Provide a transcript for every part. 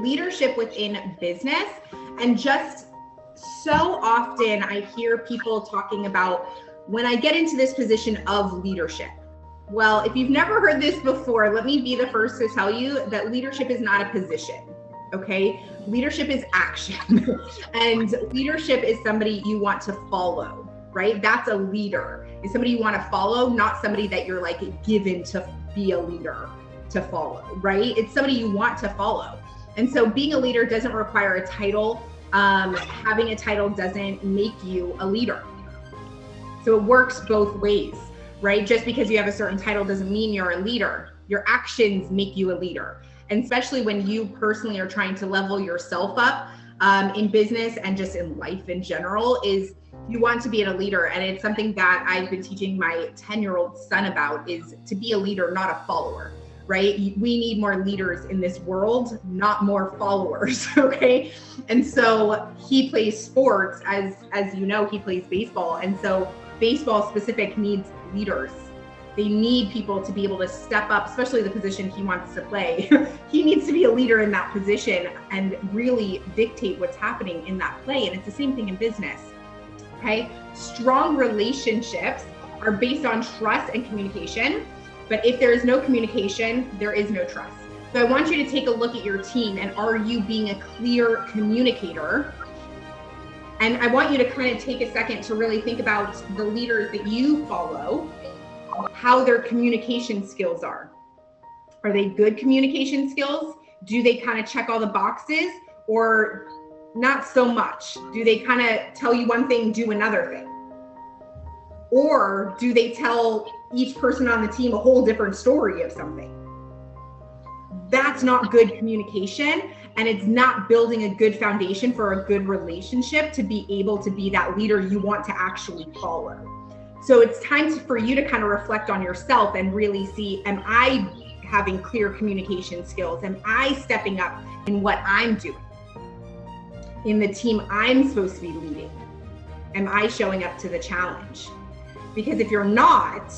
leadership within business. And just so often I hear people talking about, when I get into this position of leadership. Well, if you've never heard this before, let me be the first to tell you that leadership is not a position, okay? Leadership is action. And leadership is somebody you want to follow, right? That's a leader. Is somebody you want to follow, not somebody that you're like given to be a leader to follow, right? It's somebody you want to follow. And so being a leader doesn't require a title. Having a title doesn't make you a leader. So it works both ways, right? Just because you have a certain title doesn't mean you're a leader. Your actions make you a leader. And especially when you personally are trying to level yourself up in business and just in life in general, is you want to be a leader. And it's something that I've been teaching my 10-year-old son about, is to be a leader, not a follower, right? We need more leaders in this world, not more followers, okay? And so he plays sports, as you know, he plays baseball. And so baseball specific needs leaders. They need people to be able to step up, especially the position he wants to play. He needs to be a leader in that position and really dictate what's happening in that play. And it's the same thing in business, okay? Strong relationships are based on trust and communication. But if there is no communication, there is no trust. So I want you to take a look at your team, and are you being a clear communicator? And I want you to kind of take a second to really think about the leaders that you follow, how their communication skills are. Are they good communication skills? Do they kind of check all the boxes, or not so much? Do they kind of tell you one thing, do another thing? Or do they tell each person on the team a whole different story of something? That's not good communication, and it's not building a good foundation for a good relationship to be able to be that leader you want to actually follow. So it's time for you to kind of reflect on yourself and really see, am I having clear communication skills? Am I stepping up in what I'm doing? In the team I'm supposed to be leading? Am I showing up to the challenge? Because if you're not,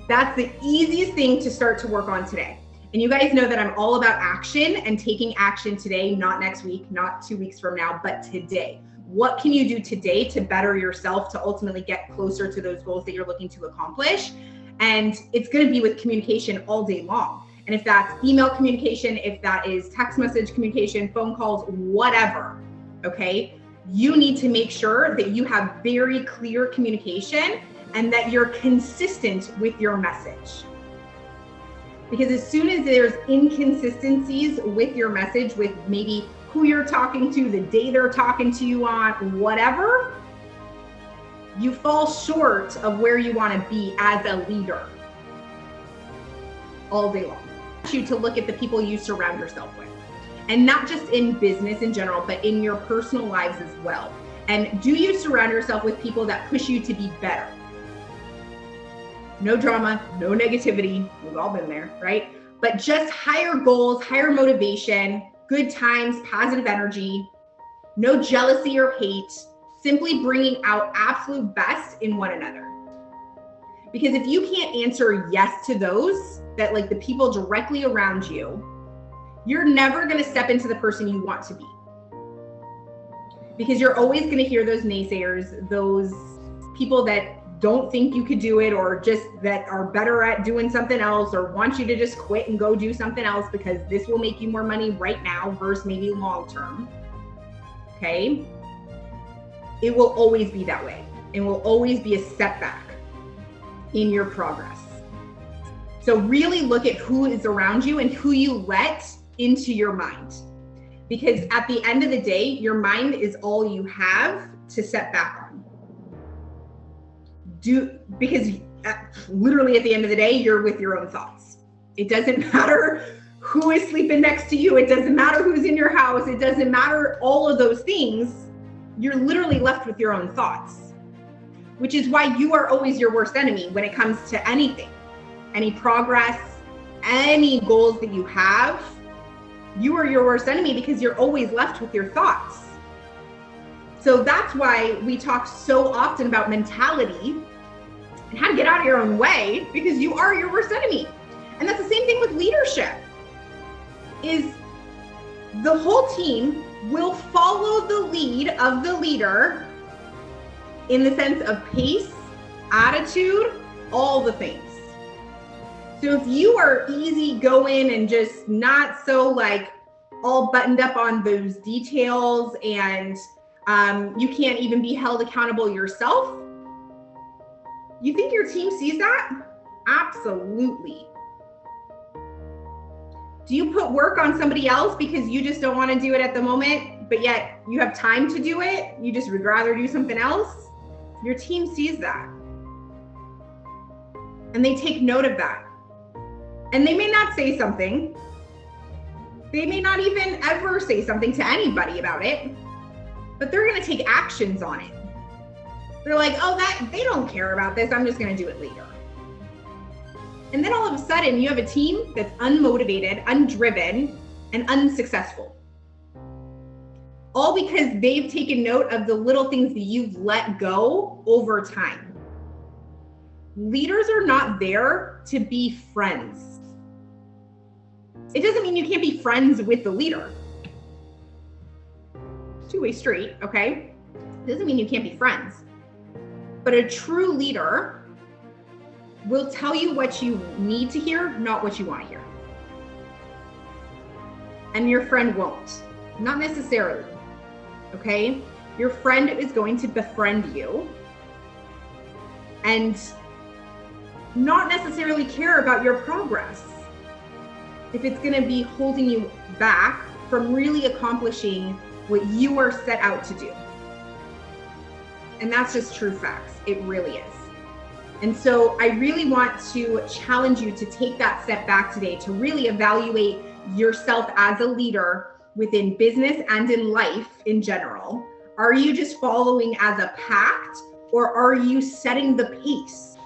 that's the easiest thing to start to work on today. And you guys know that I'm all about action and taking action today, not next week, not 2 weeks from now, but today. What can you do today to better yourself, to ultimately get closer to those goals that you're looking to accomplish? And it's going to be with communication all day long. And if that's email communication, if that is text message communication, phone calls, whatever, okay? You need to make sure that you have very clear communication and that you're consistent with your message. Because as soon as there's inconsistencies with your message, with maybe who you're talking to, the day they're talking to you on, whatever, you fall short of where you want to be as a leader all day long. I want you to look at the people you surround yourself with, and not just in business in general, but in your personal lives as well. And do you surround yourself with people that push you to be better? No drama, no negativity. We've all been there, right? But just higher goals, higher motivation, good times, positive energy, no jealousy or hate, simply bringing out absolute best in one another. Because if you can't answer yes to those, that like the people directly around you, you're never going to step into the person you want to be. Because you're always going to hear those naysayers, those people that don't think you could do it, or just that are better at doing something else, or want you to just quit and go do something else because this will make you more money right now versus maybe long term. Okay? It will always be that way. It will always be a setback in your progress. So really look at who is around you and who you let into your mind. Because at the end of the day, your mind is all you have to set back on. Because literally at the end of the day, you're with your own thoughts. It doesn't matter who is sleeping next to you. It doesn't matter who's in your house. It doesn't matter all of those things. You're literally left with your own thoughts, which is why you are always your worst enemy when it comes to anything, any progress, any goals that you have. You are your worst enemy because you're always left with your thoughts. So that's why we talk so often about mentality and how to get out of your own way, because you are your worst enemy. And that's the same thing with leadership. Is the whole team will follow the lead of the leader in the sense of pace, attitude, all the things. So if you are easy going and just not so like all buttoned up on those details, and you can't even be held accountable yourself, you think your team sees that? Absolutely. Do you put work on somebody else because you just don't want to do it at the moment, but yet you have time to do it? You just would rather do something else? Your team sees that. And they take note of that. And they may not say something. They may not even ever say something to anybody about it, but they're going to take actions on it. They're like, oh, they don't care about this. I'm just going to do it later. And then all of a sudden you have a team that's unmotivated, undriven, and unsuccessful. All because they've taken note of the little things that you've let go over time. Leaders are not there to be friends. It doesn't mean you can't be friends with the leader. Two-way street, okay? It doesn't mean you can't be friends. But a true leader will tell you what you need to hear, not what you want to hear. And your friend won't, not necessarily, okay? Your friend is going to befriend you and not necessarily care about your progress if it's gonna be holding you back from really accomplishing what you are set out to do. And that's just true facts, it really is. And so I really want to challenge you to take that step back today to really evaluate yourself as a leader within business and in life in general. Are you just following as a pact, or are you setting the pace?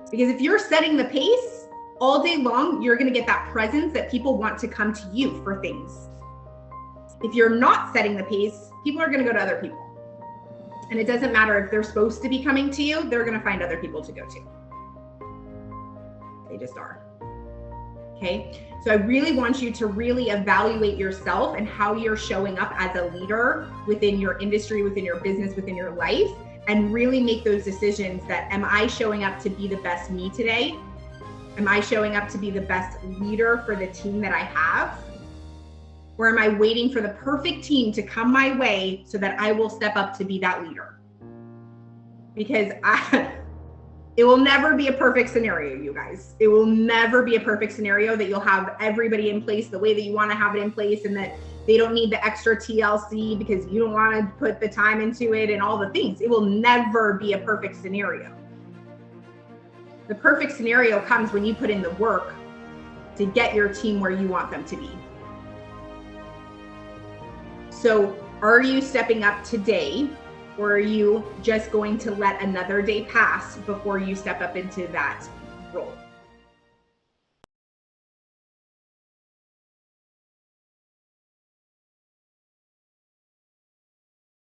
Because if you're setting the pace all day long, you're going to get that presence that people want to come to you for things. If you're not setting the pace, people are going to go to other people. And it doesn't matter if they're supposed to be coming to you, they're going to find other people to go to. They just are. Okay. So I really want you to really evaluate yourself and how you're showing up as a leader within your industry, within your business, within your life, and really make those decisions that, am I showing up to be the best me today? Am I showing up to be the best leader for the team that I have? Or am I waiting for the perfect team to come my way so that I will step up to be that leader? Because it will never be a perfect scenario, you guys. It will never be a perfect scenario that you'll have everybody in place the way that you want to have it in place, and that they don't need the extra TLC because you don't want to put the time into it and all the things. It will never be a perfect scenario. The perfect scenario comes when you put in the work to get your team where you want them to be. So are you stepping up today, or are you just going to let another day pass before you step up into that role?